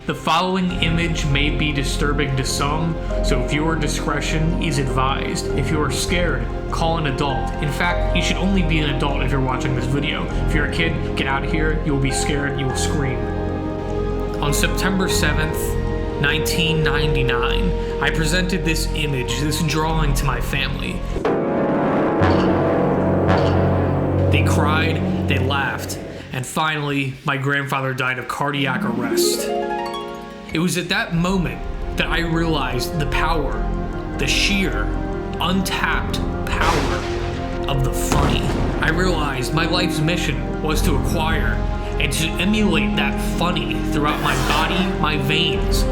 The following image may be disturbing to some, so viewer discretion is advised. If you are scared, call an adult. In fact, you should only be an adult if you're watching this video. If you're a kid, get out of here, you will be scared, you will scream. On September 7th, 1999, I presented this image, this drawing to my family. They cried, they laughed, and finally, my grandfather died of cardiac arrest. It was at that moment that I realized the power, the sheer, untapped power of the funny. I realized my life's mission was to acquire and to emulate that funny throughout my body, my veins.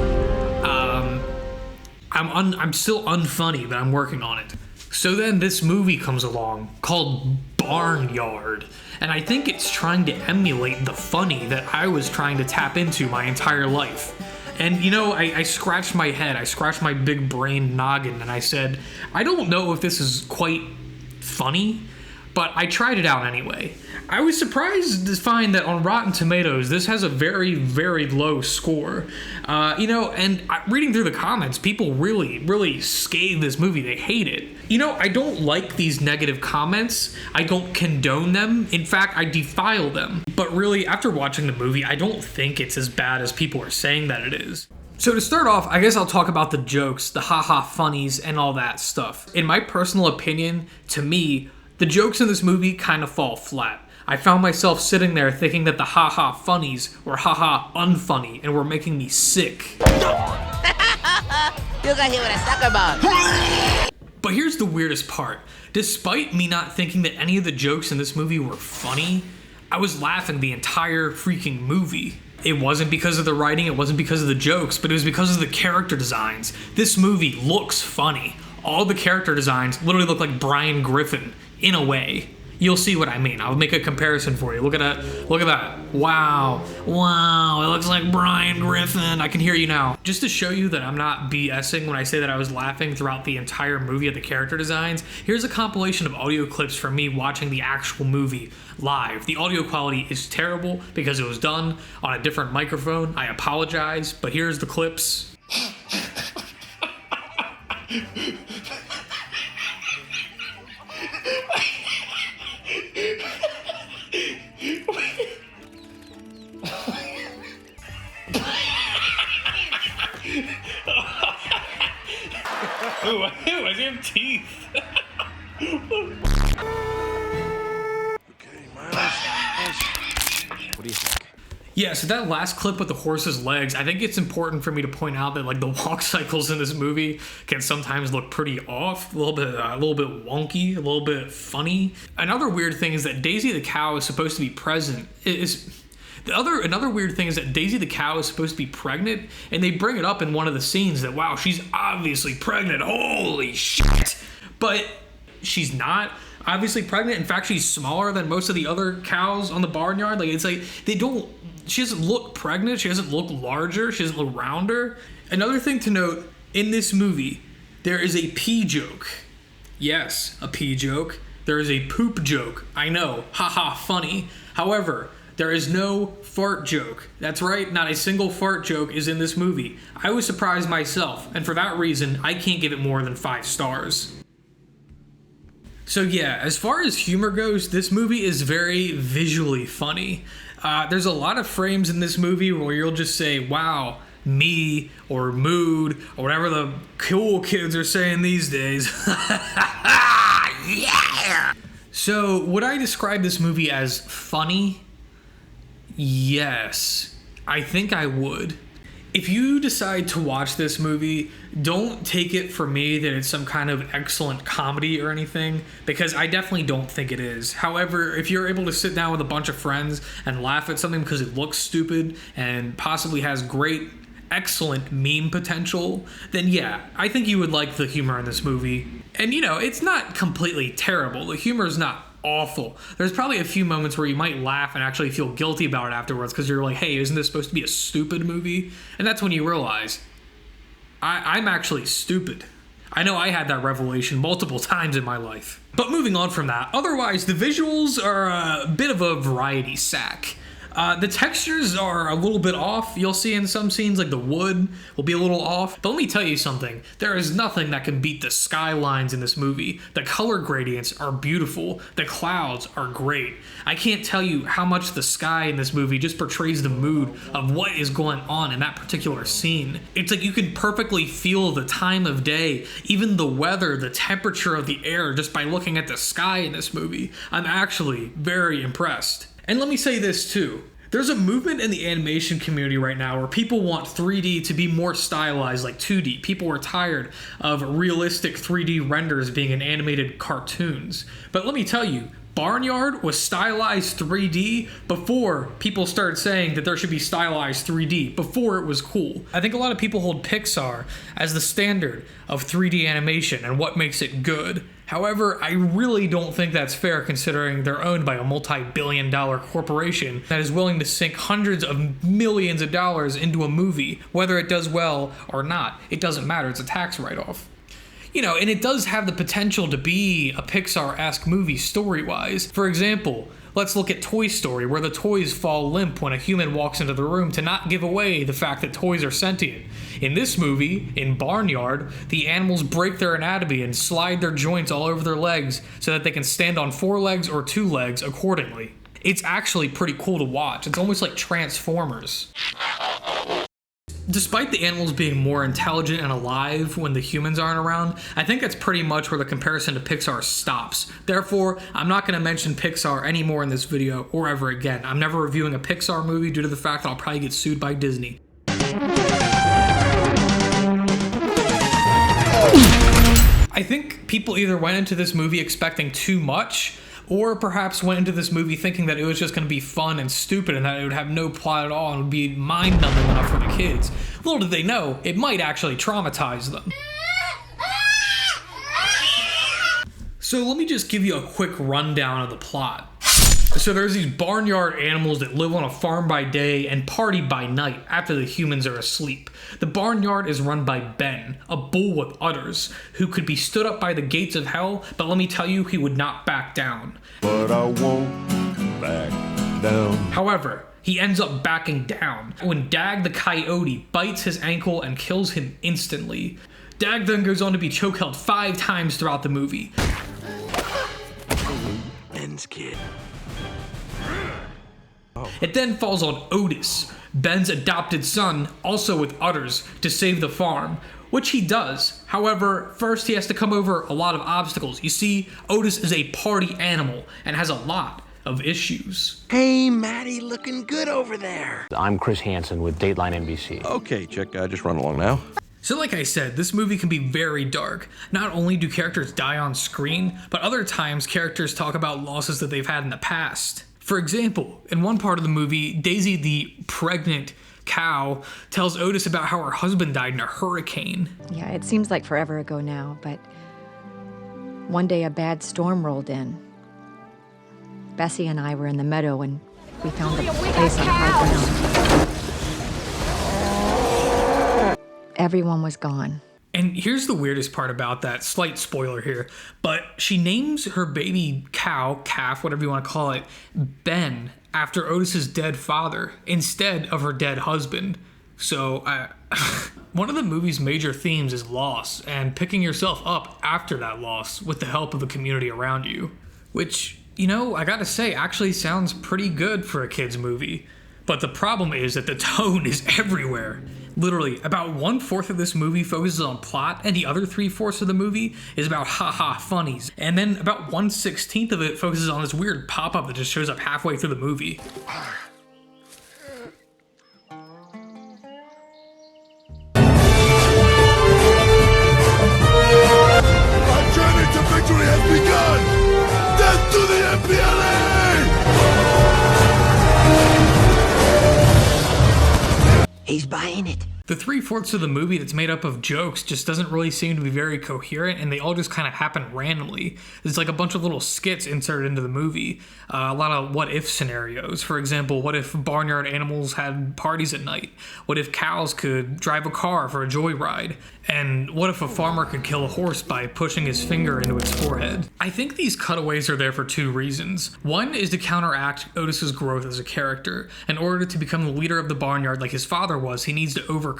I'm still unfunny, but I'm working on it. So then this movie comes along called Barnyard, and I think it's trying to emulate the funny that I was trying to tap into my entire life. And you know, I scratched my head, I scratched my big brain noggin, and I said, I don't know if this is quite funny, but I tried it out anyway. I was surprised to find that on Rotten Tomatoes, this has a very, very low score. And reading through the comments, people really, really scathe this movie. They hate it. You know, I don't like these negative comments. I don't condone them. In fact, I defile them. But really, after watching the movie, I don't think it's as bad as people are saying that it is. So to start off, I guess I'll talk about the jokes, the haha funnies, and all that stuff. In my personal opinion, to me, the jokes in this movie kind of fall flat. I found myself sitting there thinking that the haha funnies were haha unfunny and were making me sick. You guys hear what I talk about? But here's the weirdest part. Despite me not thinking that any of the jokes in this movie were funny, I was laughing the entire freaking movie. It wasn't because of the writing, it wasn't because of the jokes, but it was because of the character designs. This movie looks funny. All the character designs literally look like Brian Griffin, in a way. You'll see what I mean. I'll make a comparison for you. Look at that. Look at that. Wow. Wow. It looks like Brian Griffin. I can hear you now. Just to show you that I'm not BSing when I say that I was laughing throughout the entire movie at the character designs, here's a compilation of audio clips from me watching the actual movie live. The audio quality is terrible because it was done on a different microphone. I apologize, but here's the clips. Ooh, I have teeth. Okay, Miles. What do you think? Yeah, so that last clip with the horse's legs, I think it's important for me to point out that like the walk cycles in this movie can sometimes look pretty off, a little bit wonky, a little bit funny. Another weird thing is that Daisy the cow is supposed to be present. Another weird thing is that Daisy the cow is supposed to be pregnant, and they bring it up in one of the scenes that, wow, she's obviously pregnant. Holy shit! But she's not obviously pregnant. In fact, she's smaller than most of the other cows on the barnyard. Like, it's like she doesn't look pregnant. She doesn't look larger. She doesn't look rounder. Another thing to note, in this movie, there is a pee joke. Yes, a pee joke. There is a poop joke. I know, haha, funny. However, there is no fart joke. That's right, not a single fart joke is in this movie. I was surprised myself, and for that reason, I can't give it more than 5 stars. So yeah, as far as humor goes, this movie is very visually funny. There's a lot of frames in this movie where you'll just say, wow, me, or mood, or whatever the cool kids are saying these days. Yeah! So, would I describe this movie as funny? Yes, I think I would. If you decide to watch this movie, don't take it from me that it's some kind of excellent comedy or anything, because I definitely don't think it is. However, if you're able to sit down with a bunch of friends and laugh at something because it looks stupid and possibly has great, excellent meme potential, then yeah, I think you would like the humor in this movie. And you know, it's not completely terrible. The humor is not awful. There's probably a few moments where you might laugh and actually feel guilty about it afterwards because you're like, hey, isn't this supposed to be a stupid movie? And that's when you realize, I'm actually stupid. I know I had that revelation multiple times in my life. But moving on from that, otherwise the visuals are a bit of a variety sack. The textures are a little bit off. You'll see in some scenes, like the wood will be a little off. But let me tell you something. There is nothing that can beat the skylines in this movie. The color gradients are beautiful. The clouds are great. I can't tell you how much the sky in this movie just portrays the mood of what is going on in that particular scene. It's like you can perfectly feel the time of day, even the weather, the temperature of the air, just by looking at the sky in this movie. I'm actually very impressed. And let me say this too. There's a movement in the animation community right now where people want 3D to be more stylized like 2D. People are tired of realistic 3D renders being in animated cartoons. But let me tell you, Barnyard was stylized 3D before people started saying that there should be stylized 3D, before it was cool. I think a lot of people hold Pixar as the standard of 3D animation and what makes it good. However, I really don't think that's fair considering they're owned by a multi-billion-dollar corporation that is willing to sink hundreds of millions of dollars into a movie, whether it does well or not. It doesn't matter, it's a tax write-off. You know, and it does have the potential to be a Pixar-esque movie story-wise. For example, let's look at Toy Story, where the toys fall limp when a human walks into the room to not give away the fact that toys are sentient. In this movie, in Barnyard, the animals break their anatomy and slide their joints all over their legs so that they can stand on 4 legs or 2 legs accordingly. It's actually pretty cool to watch. It's almost like Transformers. Despite the animals being more intelligent and alive when the humans aren't around, I think that's pretty much where the comparison to Pixar stops. Therefore, I'm not going to mention Pixar anymore in this video or ever again. I'm never reviewing a Pixar movie due to the fact that I'll probably get sued by Disney. I think people either went into this movie expecting too much, or perhaps went into this movie thinking that it was just going to be fun and stupid and that it would have no plot at all and would be mind-numbing enough for the kids. Little did they know, it might actually traumatize them. So let me just give you a quick rundown of the plot. So there's these barnyard animals that live on a farm by day and party by night after the humans are asleep. The barnyard is run by Ben, a bull with udders, who could be stood up by the gates of hell, but let me tell you, he would not back down. But I won't back down. However, he ends up backing down when Dag the coyote bites his ankle and kills him instantly. Dag then goes on to be choke-held 5 times throughout the movie. Ben's kid. It then falls on Otis, Ben's adopted son, also with udders, to save the farm, which he does. However, first he has to come over a lot of obstacles. You see, Otis is a party animal and has a lot of issues. Hey, Maddie, looking good over there. I'm Chris Hansen with Dateline NBC. Okay, chick, just run along now. So like I said, this movie can be very dark. Not only do characters die on screen, but other times characters talk about losses that they've had in the past. For example, in one part of the movie, Daisy the pregnant cow tells Otis about how her husband died in a hurricane. Yeah, it seems like forever ago now, but one day a bad storm rolled in. Bessie and I were in the meadow and we found a place on high ground. Everyone was gone. And here's the weirdest part about that, slight spoiler here, but she names her baby cow, calf, whatever you want to call it, Ben, after Otis's dead father, instead of her dead husband. So, one of the movie's major themes is loss, and picking yourself up after that loss with the help of the community around you. Which, you know, I gotta say, actually sounds pretty good for a kid's movie. But the problem is that the tone is everywhere. Literally, about 1/4 of this movie focuses on plot, and the other 3/4 of the movie is about haha funnies. And then about 1/16 of it focuses on this weird pop-up that just shows up halfway through the movie. Our journey to victory has begun! Death to the MPLA! He's buying it. The 3/4 of the movie that's made up of jokes just doesn't really seem to be very coherent, and they all just kind of happen randomly. It's like a bunch of little skits inserted into the movie. A lot of what-if scenarios. For example, what if barnyard animals had parties at night? What if cows could drive a car for a joyride? And what if a farmer could kill a horse by pushing his finger into its forehead? I think these cutaways are there for two reasons. One is to counteract Otis's growth as a character. In order to become the leader of the barnyard like his father was, he needs to overcome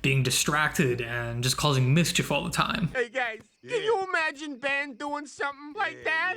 being distracted and just causing mischief all the time. Hey guys, can you imagine Ben doing something like that?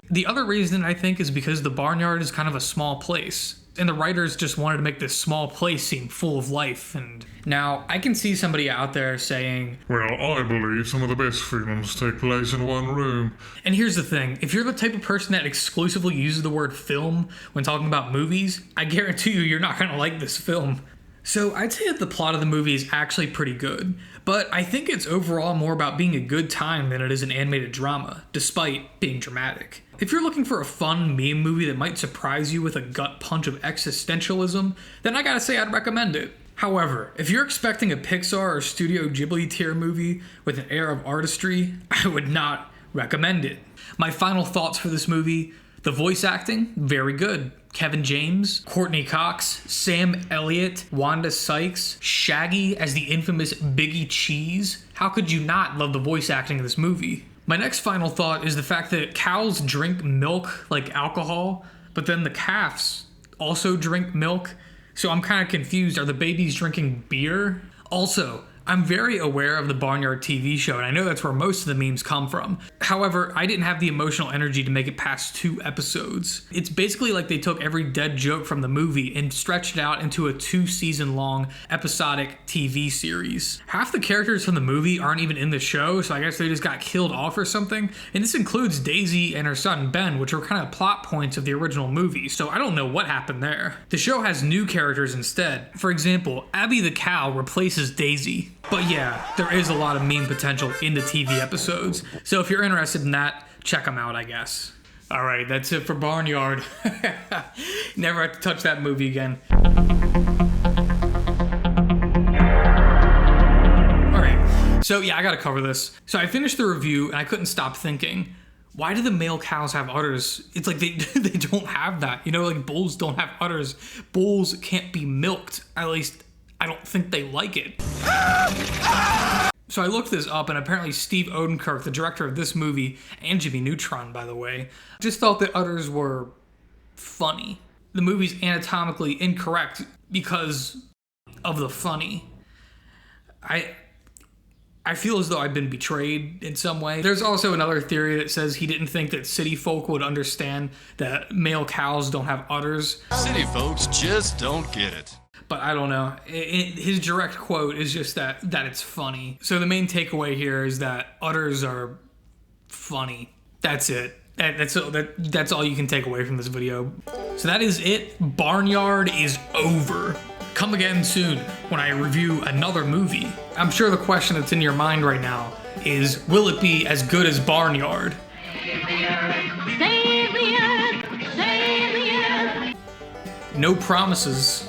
The other reason I think is because the barnyard is kind of a small place, and the writers just wanted to make this small place seem full of life. And now I can see somebody out there saying, Well, I believe some of the best films take place in one room. and here's the thing, if you're the type of person that exclusively uses the word film when talking about movies, I guarantee you're not gonna like this film. So I'd say that the plot of the movie is actually pretty good, but I think it's overall more about being a good time than it is an animated drama, despite being dramatic. If you're looking for a fun meme movie that might surprise you with a gut punch of existentialism, then I gotta say I'd recommend it. However, if you're expecting a Pixar or Studio Ghibli tier movie with an air of artistry, I would not recommend it. My final thoughts for this movie: the voice acting, very good. Kevin James, Courtney Cox, Sam Elliott, Wanda Sykes, Shaggy as the infamous Biggie Cheese. How could you not love the voice acting in this movie? My next final thought is the fact that cows drink milk like alcohol, but then the calves also drink milk. So I'm kind of confused. Are the babies drinking beer? Also, I'm very aware of the Barnyard TV show, and I know that's where most of the memes come from. However, I didn't have the emotional energy to make it past 2 episodes. It's basically like they took every dead joke from the movie and stretched it out into a 2-season-long episodic TV series. Half the characters from the movie aren't even in the show, so I guess they just got killed off or something. And this includes Daisy and her son Ben, which were kind of plot points of the original movie, so I don't know what happened there. The show has new characters instead. For example, Abby the cow replaces Daisy. But yeah, there is a lot of meme potential in the TV episodes, so if you're interested in that, check them out, I guess. Alright, that's it for Barnyard. Never have to touch that movie again. Alright, so yeah, I gotta cover this. So I finished the review and I couldn't stop thinking, why do the male cows have udders? It's like they don't have that. You know, like bulls don't have udders. Bulls can't be milked, at least I don't think they like it. So I looked this up, and apparently Steve Odenkirk, the director of this movie, and Jimmy Neutron, by the way, just thought that udders were funny. The movie's anatomically incorrect because of the funny. I feel as though I've been betrayed in some way. There's also another theory that says he didn't think that city folk would understand that male cows don't have udders. City folks just don't get it. But I don't know. His direct quote is just that it's funny. So the main takeaway here is that udders are funny. That's it. That's all you can take away from this video. So that is it. Barnyard is over. Come again soon when I review another movie. I'm sure the question that's in your mind right now is, will it be as good as Barnyard? No promises.